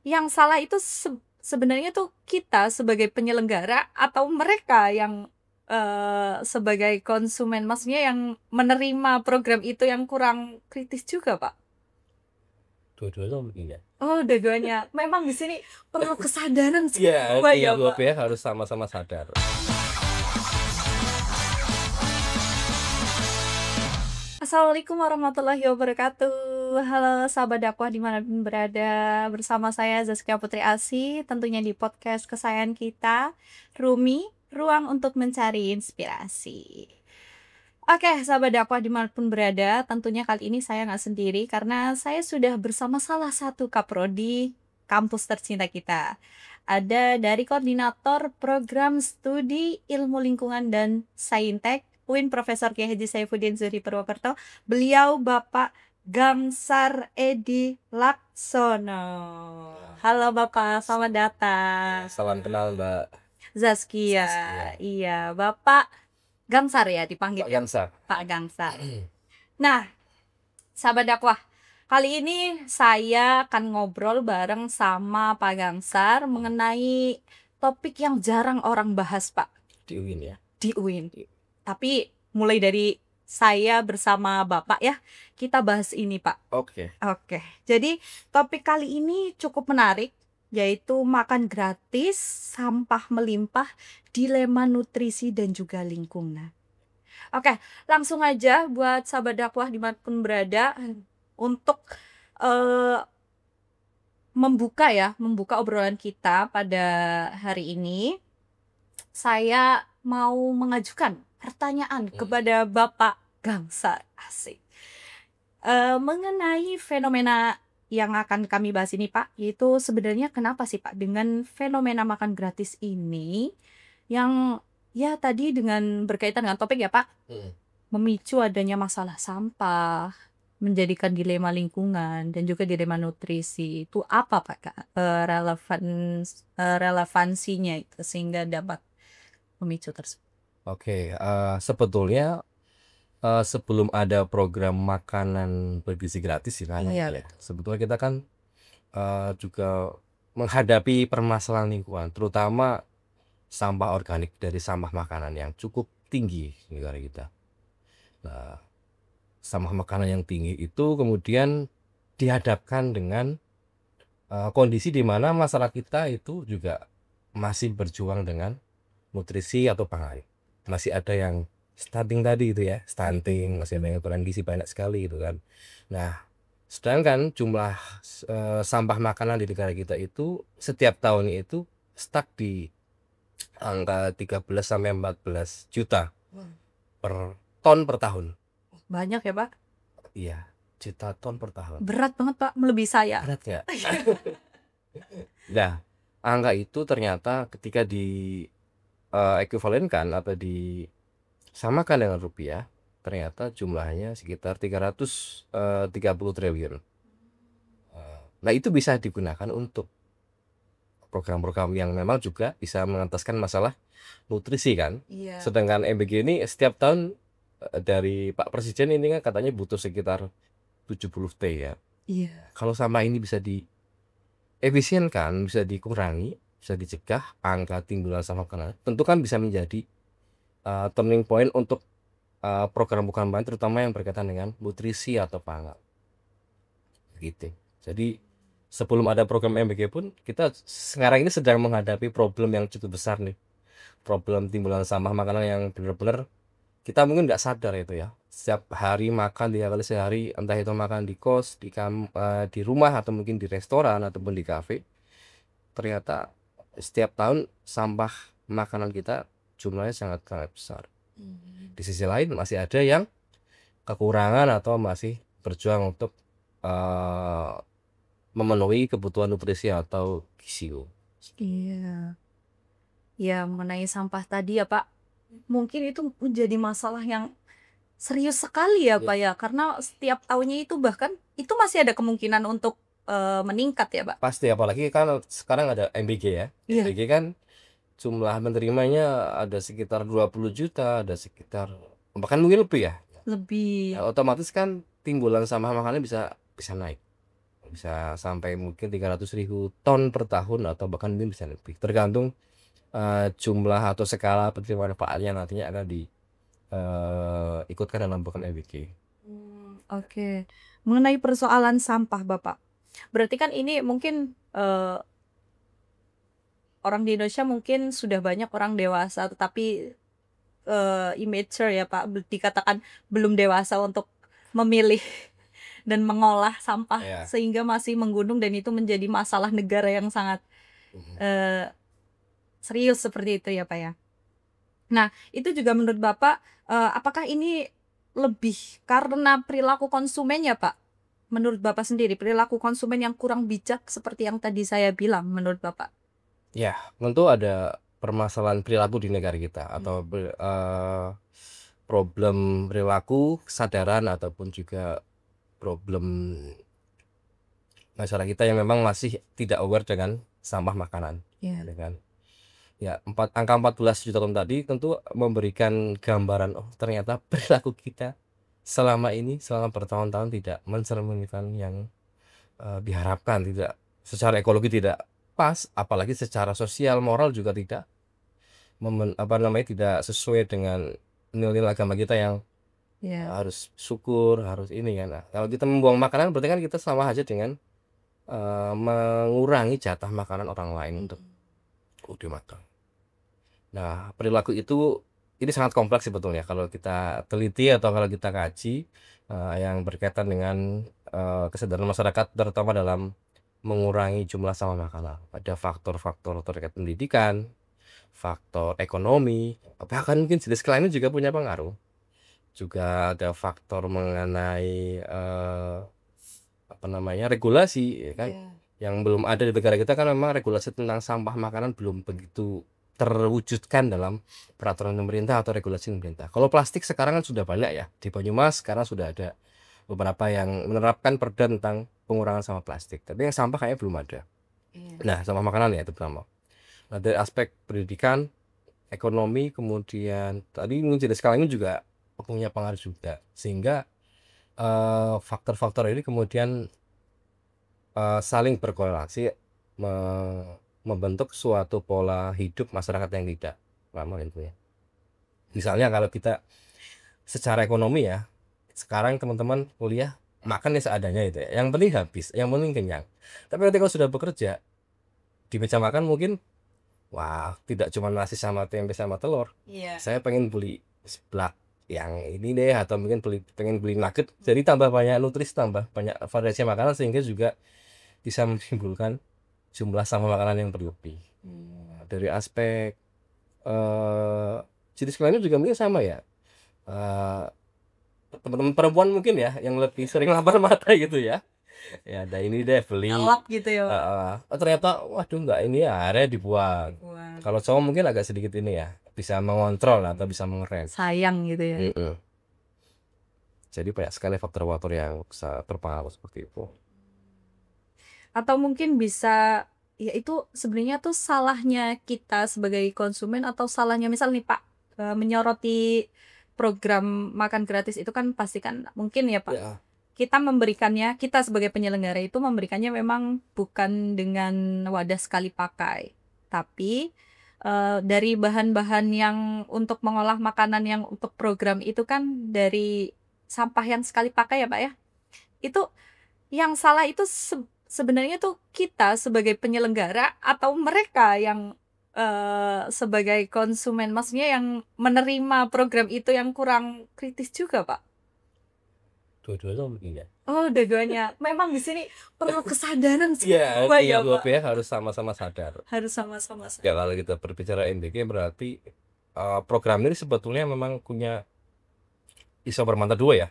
yang salah itu sebenarnya tuh kita sebagai penyelenggara atau mereka yang sebagai konsumen, maksudnya yang menerima program itu yang kurang kritis juga, Pak? Dua-duanya mungkin ya. Oh, dua-duanya. Memang di sini perlu kesadaran Iya, semua ya, dua Pak. pihak harus sama-sama sadar. Assalamualaikum warahmatullahi wabarakatuh. Halo sahabat dakwah dimanapun berada, bersama saya Zaskia Putri Asih, tentunya di podcast kesayangan kita, Rumi, Ruang untuk Mencari Inspirasi. Oke, sahabat dakwah dimanapun berada, tentunya kali ini saya nggak sendiri karena saya sudah bersama salah satu kaprodi kampus tercinta kita. Ada dari koordinator program studi ilmu lingkungan dan saintek UIN Profesor Kiai Haji Saifuddin Zuhri Purwokerto. Beliau Bapak Gamsar Edi Laksono. Halo Bapak, selamat datang. Salam kenal Mbak Zaskia. Zaskia. Iya, Bapak Gamsar ya dipanggil. Pak Gamsar. Pak Gamsar. Nah, sahabat dakwah, kali ini saya akan ngobrol bareng sama Pak Gamsar mengenai topik yang jarang orang bahas, Pak, Di UIN ya. di UIN. Tapi mulai dari saya bersama Bapak ya, kita bahas ini, Pak. Oke. Jadi topik kali ini cukup menarik, yaitu makan gratis, sampah melimpah, dilema nutrisi dan juga lingkungan. Oke, langsung aja buat sahabat dakwah dimanapun berada untuk membuka obrolan kita pada hari ini. Saya mau mengajukan pertanyaan kepada Bapak Gamsar, asik, mengenai fenomena yang akan kami bahas ini, Pak, yaitu sebenarnya kenapa sih, Pak, dengan fenomena makan gratis ini yang ya tadi dengan berkaitan dengan topik ya, Pak, memicu adanya masalah sampah, menjadikan dilema lingkungan dan juga dilema nutrisi. Itu apa, Pak, Kak, relevansinya itu sehingga dapat memicu tersebut? Oke, sebetulnya sebelum ada program makanan bergizi gratis Iya, ya, sebetulnya kita kan juga menghadapi permasalahan lingkungan, terutama sampah organik dari sampah makanan yang cukup tinggi di negara kita. Nah, sampah makanan yang tinggi itu kemudian dihadapkan dengan kondisi di mana masyarakat kita itu juga masih berjuang dengan nutrisi atau pangan. Masih ada yang stunting tadi itu ya, stunting, masih ada yang kurang gizi banyak sekali itu kan. Nah, sedangkan jumlah sampah makanan di negara kita itu setiap tahunnya itu stuck di angka 13 sampai 14 juta per ton per tahun. Banyak ya, Pak? Iya, juta ton per tahun. Berat banget, Pak, melebihi saya. Berat nggak? Nah, angka itu ternyata ketika di ekuivalenkan atau disamakan dengan rupiah, ternyata jumlahnya sekitar 330 triliun. Nah, itu bisa digunakan untuk program-program yang memang juga bisa mengentaskan masalah nutrisi kan. Iya. Sedangkan MBG ini setiap tahun dari Pak Presiden ini kan katanya butuh sekitar 70 T ya. Iya. Kalau sampah ini bisa diefisienkan, bisa dikurangi, bisa dicegah angka timbulan sampah makanan, tentu kan bisa menjadi turning point untuk program-program lain, terutama yang berkaitan dengan nutrisi atau pangan. Gitu. Jadi sebelum ada program MBG pun kita sekarang ini sedang menghadapi problem yang cukup besar nih. Problem timbulan sampah makanan yang benar-benar kita mungkin nggak sadar itu ya. Setiap hari makan 3 kali sehari, entah itu makan di kos, di rumah atau mungkin di restoran ataupun di kafe. Ternyata setiap tahun sampah makanan kita jumlahnya sangat besar. Di sisi lain masih ada yang kekurangan atau masih berjuang untuk memenuhi kebutuhan nutrisi atau gizi. Iya. Ya, mengenai sampah tadi ya, Pak, mungkin itu menjadi masalah yang serius sekali ya, Pak ya, karena setiap tahunnya itu bahkan itu masih ada kemungkinan untuk meningkat ya, Pak. Pasti, apalagi kan sekarang ada MBG ya. Iya. MBG kan jumlah menerimanya ada sekitar 20 juta, ada sekitar bahkan mungkin lebih ya. Lebih. Ya, otomatis kan timbulan sampah makanan bisa naik. bisa sampai mungkin 300.000 ton per tahun atau bahkan mungkin bisa lebih, tergantung jumlah atau skala penerima manfaatnya nantinya akan ikutkan dalam program EWG. Oke. Mengenai persoalan sampah, Bapak. Berarti kan ini mungkin orang di Indonesia mungkin sudah banyak orang dewasa, tetapi immature ya Pak, dikatakan belum dewasa untuk memilih dan mengolah sampah Ya. sehingga masih menggunung, dan itu menjadi masalah negara yang sangat serius seperti itu ya Pak ya. Nah, itu juga menurut Bapak, apakah ini lebih karena perilaku konsumen ya Pak? Menurut Bapak sendiri, perilaku konsumen yang kurang bijak seperti yang tadi saya bilang menurut Bapak? Ya, tentu ada permasalahan perilaku di negara kita atau problem perilaku, kesadaran ataupun juga problem masyarakat kita yang memang masih tidak aware dengan sampah makanan. Iya. Dengan angka 14 juta ton tadi tentu memberikan gambaran, oh ternyata perilaku kita selama ini selama bertahun-tahun tidak mencerminkan yang diharapkan, tidak secara ekologi tidak pas, apalagi secara sosial moral juga tidak tidak sesuai dengan nilai agama kita yang harus syukur, harus ini kan. Nah, kalau kita membuang makanan berarti kan kita sama aja dengan mengurangi jatah makanan orang lain untuk dimakan. Nah, perilaku itu ini sangat kompleks sebetulnya kalau kita teliti atau kalau kita kaji yang berkaitan dengan kesadaran masyarakat terutama dalam mengurangi jumlah sampah makanan. Ada faktor-faktor terkait pendidikan, faktor ekonomi, bahkan mungkin jenis kelamin juga punya pengaruh. Juga ada faktor mengenai regulasi ya kan. Yang belum ada di negara kita kan memang regulasi tentang sampah makanan belum begitu terwujudkan dalam peraturan pemerintah atau regulasi pemerintah. Kalau plastik sekarang kan sudah banyak ya. Di Banyumas sekarang sudah ada beberapa yang menerapkan perda tentang pengurangan sampah plastik. Tapi yang sampah kayaknya belum ada. Nah, sampah makanan ya itu pertama. Nah, dari aspek pendidikan, ekonomi, kemudian tadi jenis kelamin juga punya pengaruh juga. Sehingga faktor-faktor ini kemudian saling berkorelasi membentuk suatu pola hidup masyarakat yang tidak ramah itu ya. Misalnya kalau kita secara ekonomi ya, sekarang teman-teman kuliah makan ya seadanya itu ya. Yang penting habis, yang penting kenyang. Tapi nanti kalau sudah bekerja di meja makan mungkin wah, tidak cuma nasi sama tempe sama telur. Saya pengen beli seblak yang ini deh, atau mungkin pengen beli nugget. Jadi tambah banyak nutrisi, tambah banyak variasi makanan sehingga juga bisa menimbulkan jumlah sampah makanan yang berlebih. Dari aspek jenis kelamin juga mungkin sama ya. Teman-teman perempuan mungkin ya yang lebih sering lapar mata gitu ya. Ya ada ini deh beli. Galak gitu ya. Ternyata waduh enggak ini ya akhirnya dibuang. Kalau cowok mungkin agak sedikit ini ya, bisa mengontrol atau bisa mengerem. Sayang gitu ya. Jadi banyak sekali faktor-faktor yang bisa terpengaruh seperti itu. Atau mungkin bisa ya itu sebenarnya tuh salahnya kita sebagai konsumen, atau salahnya misal nih Pak menyoroti program makan gratis itu kan pasti kan mungkin ya Pak. Ya. Kita memberikannya, kita sebagai penyelenggara itu memberikannya memang bukan dengan wadah sekali pakai, tapi dari bahan-bahan yang untuk mengolah makanan yang untuk program itu kan dari sampah yang sekali pakai ya Pak ya. Itu yang salah itu sebenarnya tuh kita sebagai penyelenggara atau mereka yang sebagai konsumen, maksudnya yang menerima program itu yang kurang kritis juga Pak? Dua-duanya mungkin ya. Oh, dua-duanya. Memang di sini perlu kesadaran semua ya, dua Pak. pihak harus sama-sama sadar. Harus sama-sama sadar. Ya kalau kita berbicara MBG berarti program ini sebetulnya memang punya bisa bermata dua ya.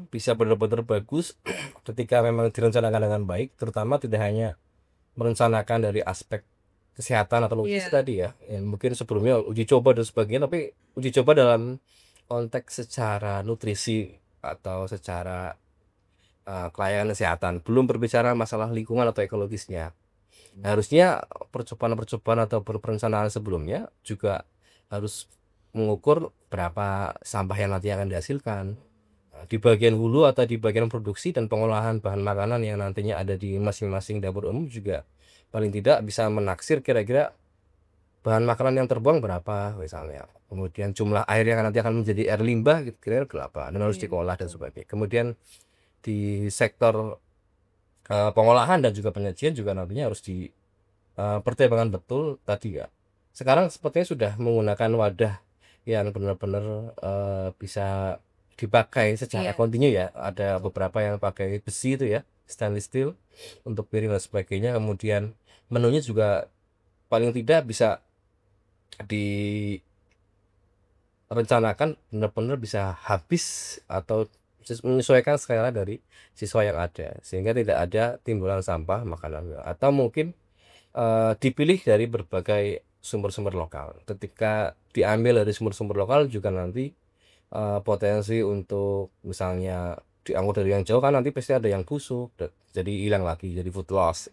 Bisa benar-benar bagus ketika memang direncanakan dengan baik, terutama tidak hanya merencanakan dari aspek kesehatan atau logis tadi ya. Mungkin sebelumnya uji coba dan sebagainya, tapi uji coba dalam konteks secara nutrisi atau secara kelayakan kesehatan, belum berbicara masalah lingkungan atau ekologisnya. Harusnya percobaan-percobaan atau perencanaan sebelumnya juga harus mengukur berapa sampah yang nanti akan dihasilkan, Di bagian hulu atau di bagian produksi dan pengolahan bahan makanan yang nantinya ada di masing-masing dapur umum juga paling tidak bisa menaksir kira-kira bahan makanan yang terbuang berapa misalnya. Kemudian jumlah air yang nanti akan menjadi air limbah gitu, kira-kira berapa dan harus Iya, diolah dan betul. sebagainya. Kemudian di sektor pengolahan dan juga penyajian juga nantinya harus pertimbangan betul tadi ya. Sekarang sepertinya sudah menggunakan wadah yang benar-benar bisa dipakai secara Iya. kontinu ya. Ada beberapa yang pakai besi itu ya, stainless steel untuk piring dan sebagainya. Kemudian menunya juga paling tidak bisa direncanakan benar-benar bisa habis atau menyesuaikan skala dari siswa yang ada sehingga tidak ada timbulan sampah makanan atau mungkin dipilih dari berbagai sumber-sumber lokal. Ketika diambil dari sumber-sumber lokal juga nanti potensi untuk misalnya diangkut dari yang jauh kan nanti pasti ada yang busuk, jadi hilang lagi, jadi food loss.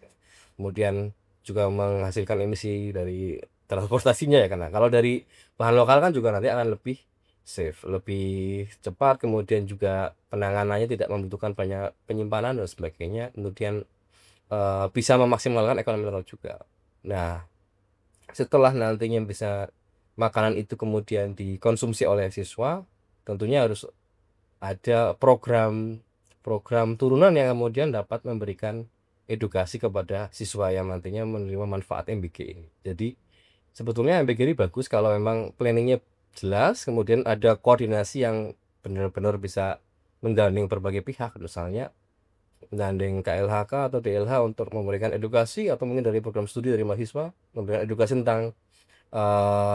Kemudian juga menghasilkan emisi dari transportasinya ya karena kalau dari bahan lokal kan juga nanti akan lebih safe, lebih cepat, kemudian juga penanganannya tidak membutuhkan banyak penyimpanan dan sebagainya. Kemudian bisa memaksimalkan ekonomi lokal juga. Nah, setelah nantinya bisa makanan itu kemudian dikonsumsi oleh siswa, tentunya harus ada program program turunan yang kemudian dapat memberikan edukasi kepada siswa yang nantinya menerima manfaat MBG ini. Jadi sebetulnya MBG ini bagus kalau memang planningnya jelas, kemudian ada koordinasi yang benar-benar bisa menggandeng berbagai pihak, misalnya menggandeng KLHK atau DLH untuk memberikan edukasi atau mungkin dari program studi dari mahasiswa memberikan edukasi tentang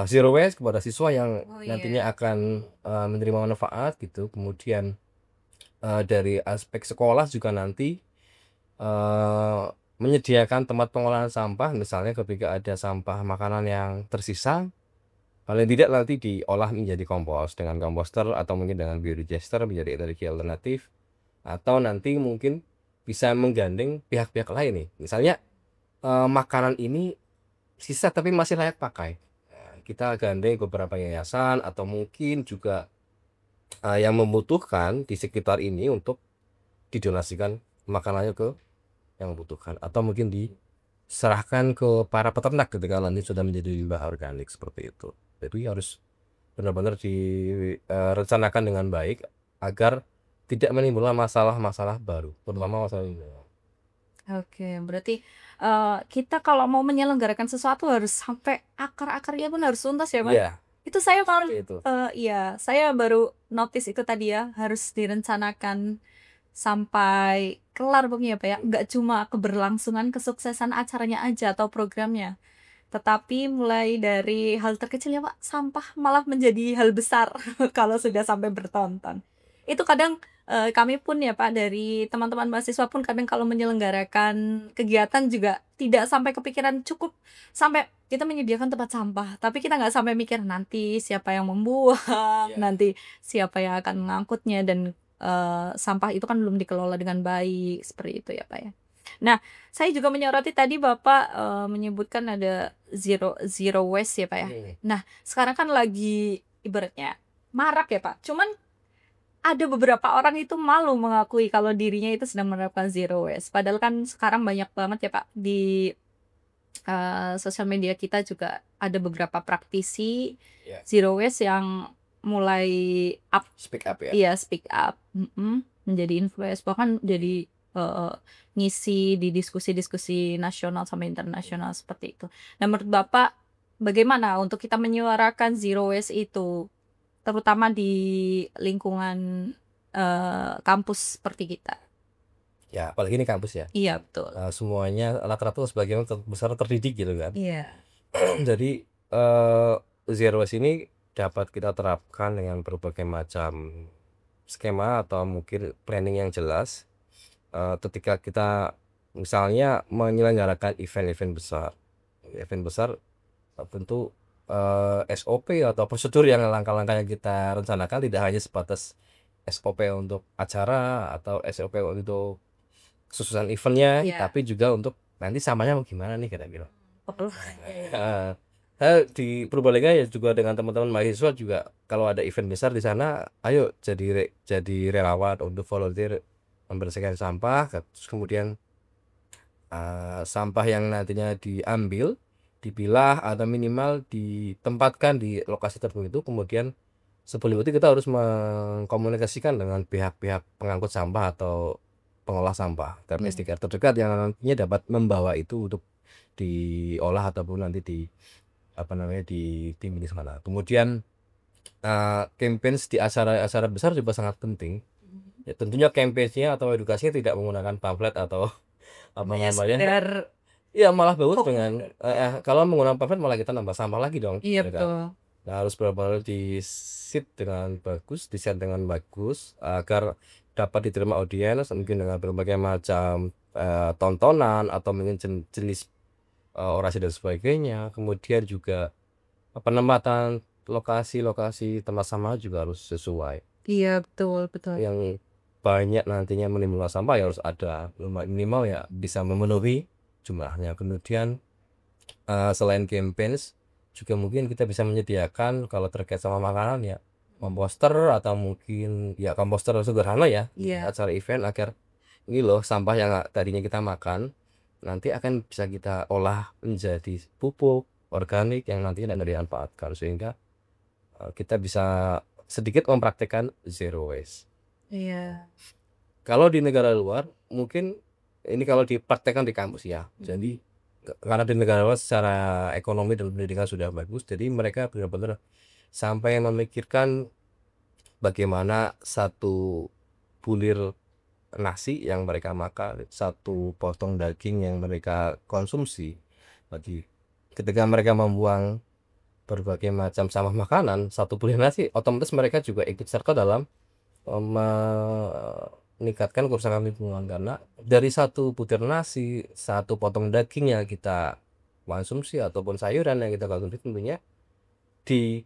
zero waste kepada siswa yang Oh nantinya iya. akan menerima manfaat gitu. Kemudian dari aspek sekolah juga nanti menyediakan tempat pengolahan sampah, misalnya ketika ada sampah makanan yang tersisa, paling tidak nanti diolah menjadi kompos dengan komposter atau mungkin dengan biodigester menjadi energi alternatif, atau nanti mungkin bisa menggandeng pihak-pihak lain nih. Misalnya makanan ini sisa tapi masih layak pakai. Nah, kita gandeng beberapa yayasan atau mungkin juga yang membutuhkan di sekitar ini untuk didonasikan makanannya ke yang membutuhkan atau mungkin diserahkan ke para peternak ketika nanti sudah menjadi limbah organik seperti itu. Jadi harus benar-benar direncanakan dengan baik agar tidak menimbulkan masalah-masalah baru, terutama masalah lingkungan. Oke, berarti, kita kalau mau menyelenggarakan sesuatu harus sampai akar-akarnya pun harus tuntas ya, Mas? Iya, Itu saya seperti kemarin itu. iya, saya baru notice itu tadi ya, harus direncanakan sampai kelar pokoknya, Pak, ya. Nggak cuma keberlangsungan kesuksesan acaranya aja atau programnya, tetapi mulai dari hal terkecil ya, Pak, sampah malah menjadi hal besar kalau sudah sampai bertonton. Itu kadang, kami pun ya, Pak, dari teman-teman mahasiswa pun kadang kalau menyelenggarakan kegiatan juga tidak sampai kepikiran cukup sampai kita menyediakan tempat sampah, tapi kita nggak sampai mikir nanti siapa yang membuang, Iya. nanti siapa yang akan mengangkutnya dan, sampah itu kan belum dikelola dengan baik, seperti itu ya, Pak, ya. Nah, saya juga menyoroti tadi Bapak, menyebutkan ada zero zero waste ya, Pak, ya. Hmm. Nah, sekarang kan lagi ibaratnya marak ya, Pak, cuman ada beberapa orang itu malu mengakui kalau dirinya itu sedang menerapkan zero waste. Padahal kan sekarang banyak banget ya, Pak, di, sosial media kita juga ada beberapa praktisi Ya, zero waste yang mulai up speak up ya. iya, speak up, menjadi influence, bahkan jadi, ngisi di diskusi-diskusi nasional sama internasional seperti itu. Nah, menurut Bapak bagaimana untuk kita menyuarakan zero waste itu, terutama di lingkungan, kampus seperti kita? Ya, apalagi ini kampus ya. Iya, betul. Semuanya rata-rata sebagian besar terdidik gitu kan. Iya. Jadi zero waste ini dapat kita terapkan dengan berbagai macam skema atau mungkin planning yang jelas ketika kita misalnya menyelenggarakan event-event besar. Event besar tentu SOP atau prosedur yang langkah-langkah yang kita rencanakan tidak hanya sebatas SOP untuk acara atau SOP untuk kesusahan eventnya, Iya. tapi juga untuk nanti sampahnya mau gimana nih kira-kira. Betul. Heeh. Saya di Purbalingga ya juga dengan teman-teman mahasiswa juga kalau ada event besar di sana, ayo jadi relawan untuk volunteer membersihkan sampah, terus kemudian sampah yang nantinya diambil, dipilah atau minimal ditempatkan di lokasi tertentu, kemudian sebelum itu kita harus mengkomunikasikan dengan pihak-pihak pengangkut sampah atau pengolah sampah, TPS Iya. terdekat yang nantinya dapat membawa itu untuk diolah ataupun nanti apa namanya, ditimpa di sana. Kemudian campaign di acara-acara besar juga sangat penting. Ya tentunya campaign-nya atau edukasinya tidak menggunakan pamflet atau apa Hanya namanya, sekedar ya malah bagus hook dengan gitu. Ya. kalau menggunakan pamflet malah kita nambah sampah lagi dong, Iya ya kan. betul. Nah, harus benar-benar diset dengan bagus agar dapat diterima audiens mungkin dengan berbagai macam tontonan atau mungkin jenis orasi dan sebagainya. Kemudian juga penempatan lokasi-lokasi tempat sampah juga harus sesuai. Iya betul betul. Yang banyak nantinya menimbulkan sampah ya harus ada minimal ya bisa memenuhi jumlahnya. Kemudian selain campaigns juga mungkin kita bisa menyediakan kalau terkait sama makanan ya komposter atau mungkin ya komposter sederhana ya di Iya. acara event agar ini loh sampah yang tadinya kita makan nanti akan bisa kita olah menjadi pupuk organik yang nantinya tidak dimanfaatkan sehingga kita bisa sedikit mempraktekkan zero waste. Iya. Kalau di negara luar mungkin ini kalau dipraktekkan di kampus ya. Jadi karena di negara luar secara ekonomi dan pendidikan sudah bagus, jadi mereka benar-benar sampai memikirkan bagaimana satu bulir nasi yang mereka makan, satu potong daging yang mereka konsumsi. Bagi ketika mereka membuang berbagai macam sampah makanan, satu bulir nasi otomatis mereka juga ikut serta dalam meningkatkan kerusakan lingkungan karena dari satu butir nasi, satu potong daging yang kita konsumsi ataupun sayuran yang kita konsumsi tentunya di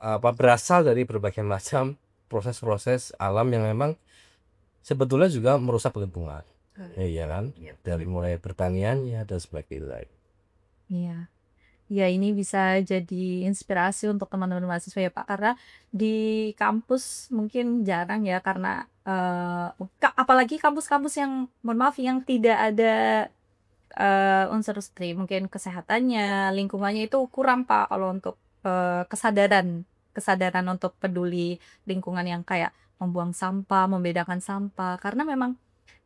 berasal dari berbagai macam proses-proses alam yang memang sebetulnya juga merusak lingkungan. Iya kan? Iya. Dari mulai pertaniannya dan sebagainya. Iya. Ya ini bisa jadi inspirasi untuk teman-teman mahasiswa ya Pak, karena di kampus mungkin jarang ya karena, apalagi kampus-kampus yang mohon maaf yang tidak ada, unsur STRI, mungkin kesehatannya, lingkungannya itu kurang Pak kalau untuk, kesadaran kesadaran untuk peduli lingkungan yang kayak membuang sampah, membedakan sampah. Karena memang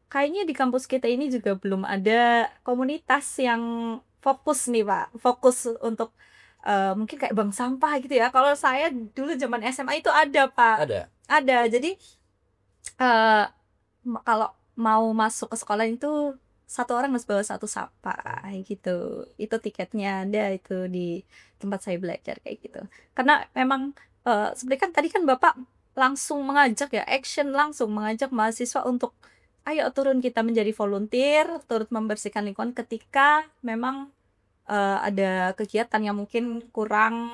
kayaknya di kampus kita ini juga belum ada komunitas yang fokus nih, Pak, fokus untuk, mungkin kayak bank sampah gitu ya. Kalau saya dulu zaman SMA itu ada, Pak, Ada. ada. Jadi, eee, kalau mau masuk ke sekolah itu satu orang harus bawa satu sampah, kayak gitu. Itu tiketnya ada itu di tempat saya belajar kayak gitu. Karena memang, sebenarnya kan tadi kan Bapak langsung mengajak ya, action langsung mengajak mahasiswa untuk, "Ayo turun kita menjadi volunteer, turut membersihkan lingkungan," ketika memang, ada kegiatan yang mungkin kurang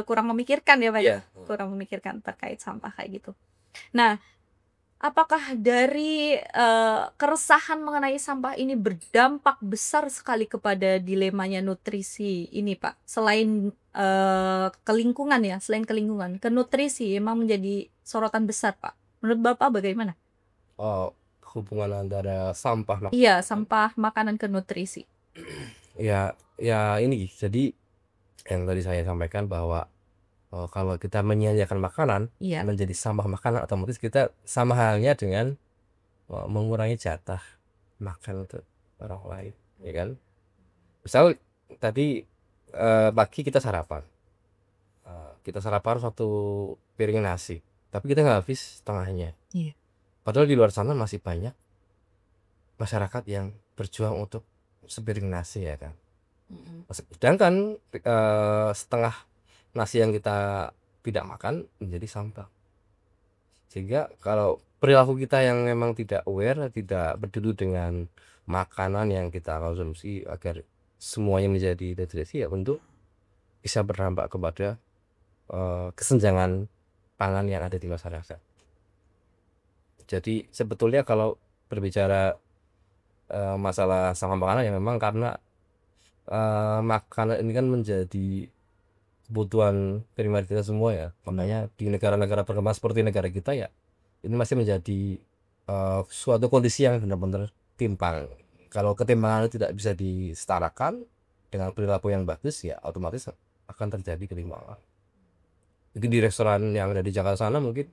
memikirkan ya, Pak, ya? Iya. Kurang memikirkan terkait sampah kayak gitu. Nah, apakah dari, keresahan mengenai sampah ini berdampak besar sekali kepada dilemanya nutrisi ini, Pak? Selain, ke lingkungan ya, selain ke lingkungan, ke nutrisi emang menjadi sorotan besar, Pak. Menurut Bapak bagaimana? Oh, hubungan antara sampah Iya, sampah makanan ke nutrisi. ya ya ini jadi yang tadi saya sampaikan bahwa kalau kita menyia-nyiakan makanan Iya. menjadi sampah makanan otomatis kita sama halnya dengan mengurangi jatah makan untuk orang lain, ya kan? Misal tadi pagi kita sarapan, kita sarapan satu piring nasi, tapi kita nggak habis setengahnya. Iya. Padahal di luar sana masih banyak masyarakat yang berjuang untuk sepiring nasi, ya kan? Mhm. Sedangkan setengah nasi yang kita tidak makan menjadi sampah. Sehingga kalau perilaku kita yang memang tidak aware, tidak peduli dengan makanan yang kita konsumsi agar semuanya menjadi nutrisi ya tentu bisa berdampak kepada kesenjangan pangan yang ada di masyarakat. Jadi sebetulnya kalau berbicara masalah sampah makanan ya memang karena makanan ini kan menjadi kebutuhan primer kita semua ya. Makanya di negara-negara berkembang seperti negara kita ya, ini masih menjadi suatu kondisi yang benar-benar timpang. Kalau ketimpangan itu tidak bisa disetarakan dengan perilaku yang bagus ya otomatis akan terjadi ketimpangan. Mungkin di restoran yang ada di Jakarta sana mungkin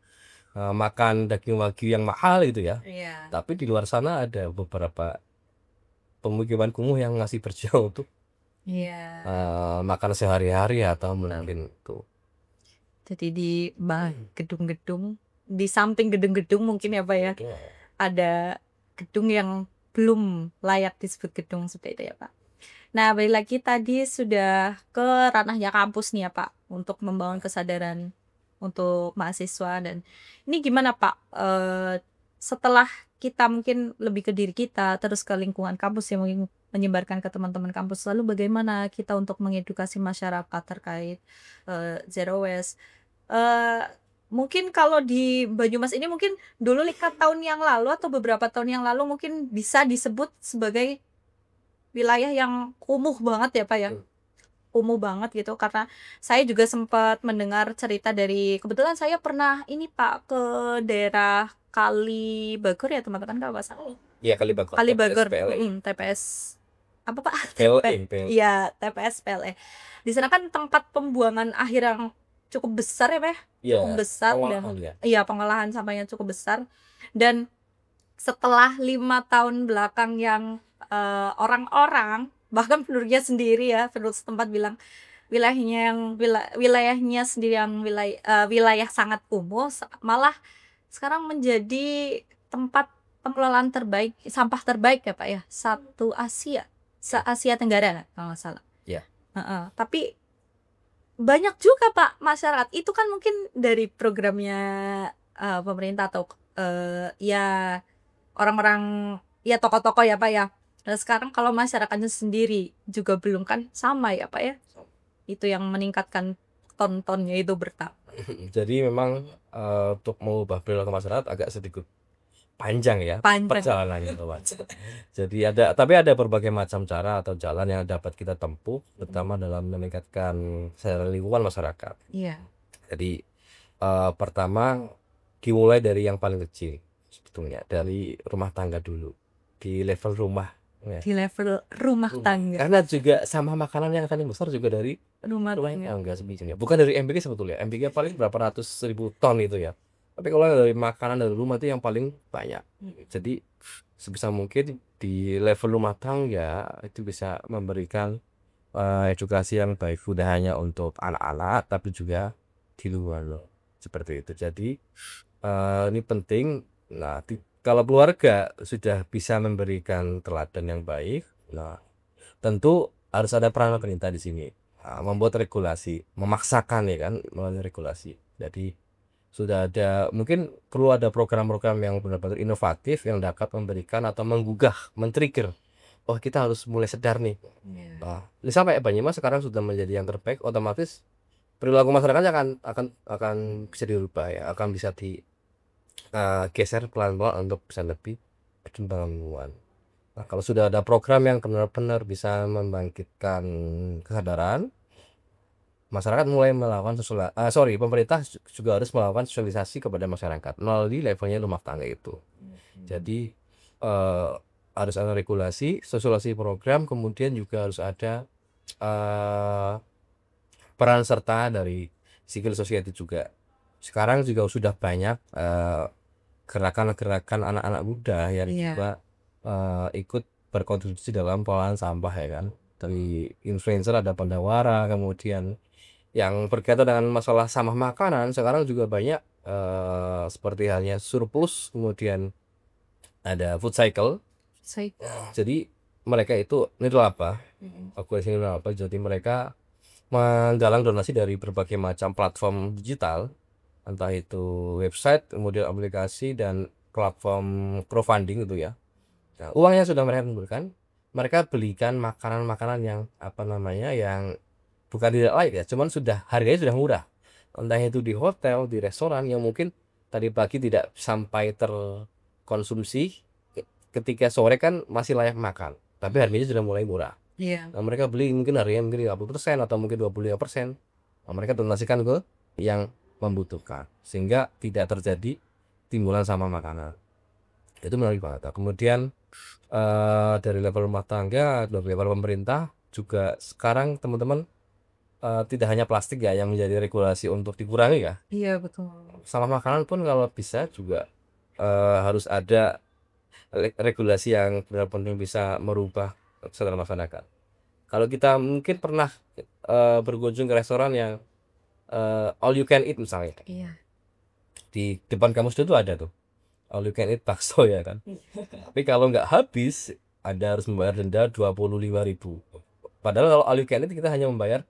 makan daging wagyu yang mahal gitu ya. Iya. Tapi di luar sana ada beberapa pemukiman kumuh yang masih berjuang untuk Iya. makan sehari-hari atau mungkin tuh. Jadi di gedung-gedung, di samping gedung-gedung mungkin ya Pak ya, ada gedung yang belum layak disebut gedung seperti itu ya Pak. Nah, balik lagi tadi sudah ke ranahnya kampus nih ya Pak, untuk membangun kesadaran untuk mahasiswa. Dan ini gimana Pak, setelah kita mungkin lebih ke diri kita, terus ke lingkungan kampus yang mungkin menyebarkan ke teman-teman kampus, lalu bagaimana kita untuk mengedukasi masyarakat terkait zero waste. Mungkin kalau di Banyumas ini mungkin dulu 5 tahun yang lalu atau beberapa tahun yang lalu mungkin bisa disebut sebagai wilayah yang kumuh banget ya Pak ya, kumuh banget gitu, karena saya juga sempat mendengar cerita dari, kebetulan saya pernah ini Pak ke daerah Kalibagor ya teman-teman kalau nggak salah. Iya Kalibagor, Kalibagor, PLE. TPS apa Pak? PLE. Iya, TPS PLE. Di sana kan tempat pembuangan akhir yang cukup besar ya Pak ya? Iya, Cukup besar dan pengolahan ya. iya pengolahan sampahnya cukup besar. Dan setelah 5 tahun belakang yang orang-orang bahkan penduduknya sendiri ya, penduduk setempat bilang wilayahnya sendiri yang wilayah sangat kumuh, malah sekarang menjadi tempat pengelolaan terbaik sampah terbaik ya Pak ya, satu Asia, se-Asia Tenggara kalau nggak salah. Iya. Tapi banyak juga Pak masyarakat itu kan mungkin dari programnya pemerintah atau ya orang-orang ya tokoh-tokoh ya Pak ya. Dan sekarang kalau masyarakatnya sendiri juga belum kan sama ya Pak ya. Itu yang meningkatkan tontonnya itu bertambah. Jadi memang untuk mengubah perilaku masyarakat agak sedikit panjang ya Panjang. perjalanannya Pak. Jadi tapi ada berbagai macam cara atau jalan yang dapat kita tempuh, terutama dalam meningkatkan kesadaran lingkungan masyarakat. Iya. Jadi pertama dimulai dari yang paling kecil sebetulnya, dari rumah tangga dulu, di level rumah ya. Di level rumah tangga. Karena juga sama makanan yang paling besar juga dari Rumah tangga sebetulnya, bukan dari MBG sebetulnya. MBG paling berapa ratus ribu ton itu ya, tapi kalau dari makanan dari rumah itu yang paling banyak. Jadi sebisa mungkin di level rumah tangga itu bisa memberikan edukasi yang baik, tidak hanya untuk anak-anak tapi juga di luar loh, seperti itu. Jadi ini penting. Nah, kalau keluarga sudah bisa memberikan teladan yang baik, nah tentu harus ada peran pemerintah di sini. Membuat regulasi, memaksakan ya kan, melalui regulasi. Jadi sudah ada, mungkin perlu ada program-program yang benar-benar inovatif yang dapat memberikan atau menggugah, men-trigger. Oh kita harus mulai sadar nih. Ini sampai Banyumas sekarang sudah menjadi yang terbaik, otomatis perilaku masyarakatnya akan bisa dirubah ya, akan bisa geser pelan-pelan untuk bisa lebih berkembang. Nah, kalau sudah ada program yang benar-benar bisa membangkitkan kesadaran, masyarakat mulai melakukan pemerintah juga harus melakukan sosialisasi kepada masyarakat melalui levelnya rumah tangga itu. Jadi harus ada regulasi, sosialisasi program, kemudian juga harus ada peran serta dari civil society juga. Sekarang juga sudah banyak gerakan-gerakan anak-anak muda yang juga ikut berkontribusi dalam pengolahan sampah ya kan. Dari influencer ada Pandawara, kemudian yang berkaitan dengan masalah sampah makanan sekarang juga banyak, seperti halnya surplus, kemudian ada food cycle. Jadi mereka itu nirlaba, jadi mereka menggalang donasi dari berbagai macam platform digital, entah itu website, kemudian aplikasi dan platform crowdfunding gitu ya. Nah, uangnya sudah mereka kumpulkan, mereka belikan makanan-makanan yang yang bukan tidak layak ya, cuman harganya sudah murah. Entah itu di hotel, di restoran yang mungkin tadi pagi tidak sampai terkonsumsi, ketika sore kan masih layak makan, tapi harganya sudah mulai murah. Iya. Nah, mereka beli mungkin harganya mungkin 50% atau mungkin 25%. Nah, mereka donasikan ke yang membutuhkan sehingga tidak terjadi timbulan sampah makanan. Itu menarik banget. Nah, kemudian dari level rumah tangga, dari level pemerintah juga sekarang teman-teman tidak hanya plastik ya yang menjadi regulasi untuk dikurangi ya. Iya, betul. Sampah makanan pun kalau bisa juga harus ada regulasi yang benar-benar bisa merubah kesadaran masyarakat. Kalau kita mungkin pernah berkunjung ke restoran yang all you can eat misalnya, Iya. di depan kampus itu ada tuh all you can eat bakso ya kan. Tapi kalau nggak habis, Anda harus membayar denda 25.000. Padahal kalau all you can eat kita hanya membayar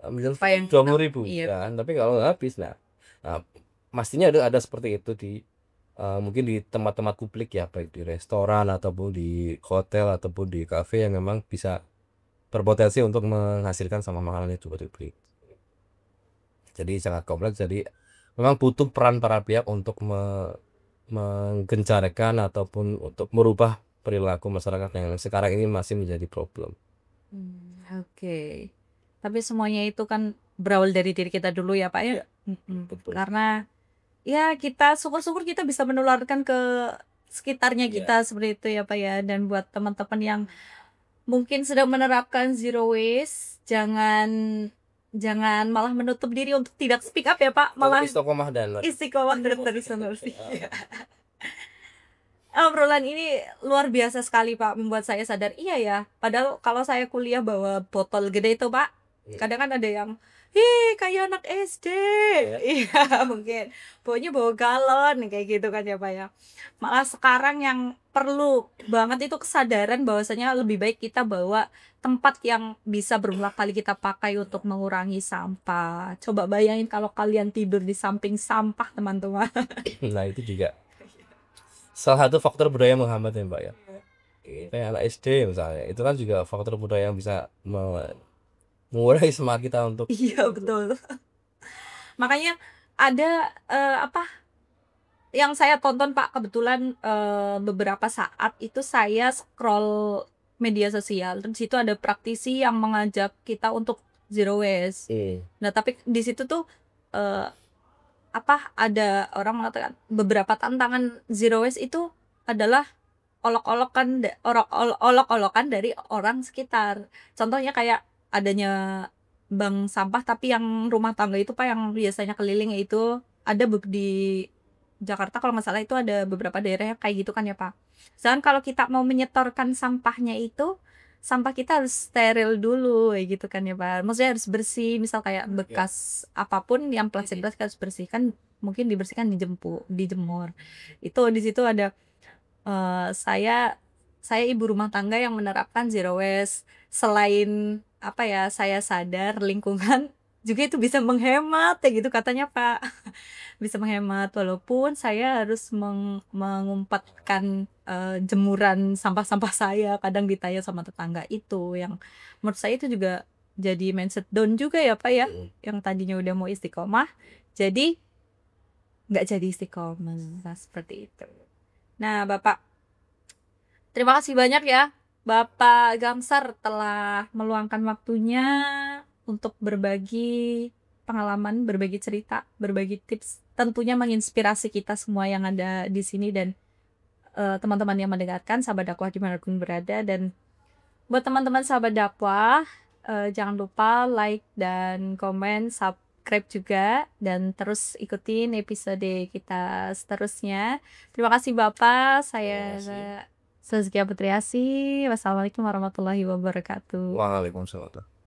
Apa yang 20.000 iya. kan. Tapi kalau nggak habis, nah pastinya ada seperti itu di mungkin di tempat-tempat publik ya, baik di restoran ataupun di hotel ataupun di kafe yang memang bisa berpotensi untuk menghasilkan sama makanan itu buat publik. Jadi sangat kompleks. Jadi memang butuh peran para pihak untuk menggencarkan ataupun untuk merubah perilaku masyarakat yang sekarang ini masih menjadi problem. Oke. Tapi semuanya itu kan berawal dari diri kita dulu ya Pak ya. Betul. Karena ya kita syukur-syukur kita bisa menularkan ke sekitarnya Iya. kita seperti itu ya Pak ya. Dan buat teman-teman yang mungkin sedang menerapkan zero waste, jangan malah menutup diri untuk tidak speak up ya Pak, malah Istiqomah dan istiqomah dan terus menerus. Obrolan ini luar biasa sekali Pak, membuat saya sadar iya ya. Padahal kalau saya kuliah bawa botol gede itu Pak, kadang kan ada yang kayak anak SD. Iya mungkin bawanya bawa galon kayak gitu kan ya Pak ya. Malah sekarang yang perlu banget itu kesadaran bahwasanya lebih baik kita bawa tempat yang bisa berulang kali kita pakai untuk mengurangi sampah. Coba bayangin kalau kalian tidur di samping sampah teman-teman. nah itu juga salah satu faktor budaya menghambat ya Mbak ya. Kayak anak SD misalnya, itu kan juga faktor budaya yang bisa mengurangi semangat kita untuk Iya betul. Makanya ada apa yang saya tonton Pak, kebetulan beberapa saat itu saya scroll media sosial dan situ ada praktisi yang mengajak kita untuk zero waste. Nah tapi di situ tuh ada orang mengatakan beberapa tantangan zero waste itu adalah olok-olokan dari orang sekitar. Contohnya kayak adanya bank sampah tapi yang rumah tangga itu Pak yang biasanya keliling itu ada di Jakarta kalau nggak salah itu ada beberapa daerah yang kayak gitu kan ya Pak. Sedangkan kalau kita mau menyetorkan sampahnya itu sampah kita harus steril dulu kayak gitu kan ya Pak. Maksudnya harus bersih, misal kayak bekas apapun yang plastik harus bersihkan, mungkin dibersihkan dijemur. Itu di situ ada saya ibu rumah tangga yang menerapkan zero waste. Selain saya sadar lingkungan juga itu bisa menghemat ya gitu katanya Pak. Bisa menghemat walaupun saya harus mengumpatkan jemuran sampah-sampah saya kadang ditanya sama tetangga itu yang menurut saya itu juga jadi mindset down juga ya Pak ya, yang tadinya udah mau istiqomah jadi nggak jadi istiqomah. Nah, seperti itu. Nah Bapak, terima kasih banyak ya Bapak Gamsar telah meluangkan waktunya untuk berbagi pengalaman, berbagi cerita, berbagi tips, tentunya menginspirasi kita semua yang ada di sini dan teman-teman yang mendengarkan sahabat dakwah dimanapun berada. Dan buat teman-teman sahabat dakwah, jangan lupa like dan komen, subscribe juga, dan terus ikutin episode kita seterusnya. Terima kasih Bapak. Saya Zazkia Putriasih. Wassalamualaikum warahmatullahi wabarakatuh. Waalaikumsalam.